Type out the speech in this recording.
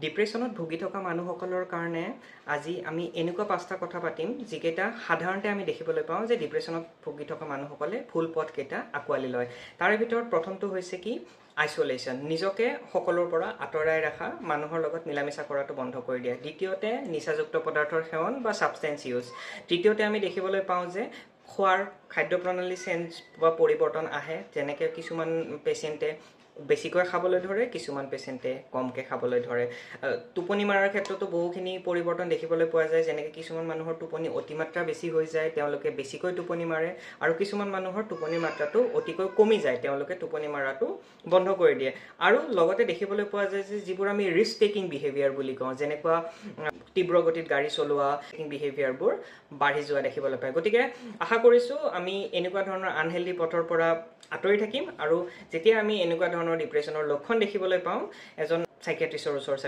ডিপ্ৰেছনত ভুগি থকা মানুহসকলৰ কাৰণে আজি আমি এনেকুৱা পাঁচটা কথা পাতিম যিকেইটা সাধাৰণতে আমি দেখিবলৈ পাওঁ যে ডিপ্ৰেছনত ভুগি থকা মানুহসকলে ভুল পথকেইটা আঁকোৱালি লয়। তাৰে ভিতৰত প্ৰথমটো হৈছে কি আইচলেশ্যন, নিজকে সকলোৰ পৰা আঁতৰাই ৰখা, মানুহৰ লগত মিলা মিছা কৰাটো বন্ধ কৰি দিয়া। দ্বিতীয়তে নিচাযুক্ত পদাৰ্থৰ সেৱন বা ছাবষ্টেন্স ইউজ। তৃতীয়তে আমি দেখিবলৈ পাওঁ যে খোৱাৰ খাদ্য প্ৰণালী চেঞ্জ বা পৰিৱৰ্তন আহে, যেনেকৈ কিছুমান পেচেণ্টে বেছিকৈ খাবলৈ ধৰে, কিছুমান পেচেণ্টে কমকৈ খাবলৈ ধৰে। টোপনি মাৰাৰ ক্ষেত্ৰতো বহুখিনি পৰিৱৰ্তন দেখিবলৈ পোৱা যায়, যেনেকৈ কিছুমান মানুহৰ টোপনি অতিমাত্ৰা বেছি হৈ যায়, তেওঁলোকে বেছিকৈ টোপনি মাৰে, আৰু কিছুমান মানুহৰ টোপনিৰ মাত্ৰাটো অতিকৈ কমি যায়, তেওঁলোকে টোপনি মাৰাটো বন্ধ কৰি দিয়ে। আৰু লগতে দেখিবলৈ পোৱা যায় যে যিবোৰ আমি ৰিস্ক টেকিং বিহেভিয়াৰ বুলি কওঁ, যেনেকুৱা তীব্ৰ গতিত গাড়ী চলোৱা বিহেভিয়াৰবোৰ বাঢ়ি যোৱা দেখিবলৈ পায়। গতিকে আশা কৰিছোঁ আমি এনেকুৱা ধৰণৰ আনহেল্ডি পথৰ পৰা আঁতৰি থাকিম, আৰু যেতিয়া আমি এনেকুৱা ধৰণৰ ডিপ্ৰেছনৰ লক্ষণ দেখিবলৈ পাওঁ এজন চাইকিয়াট্ৰিষ্টৰ ওচৰ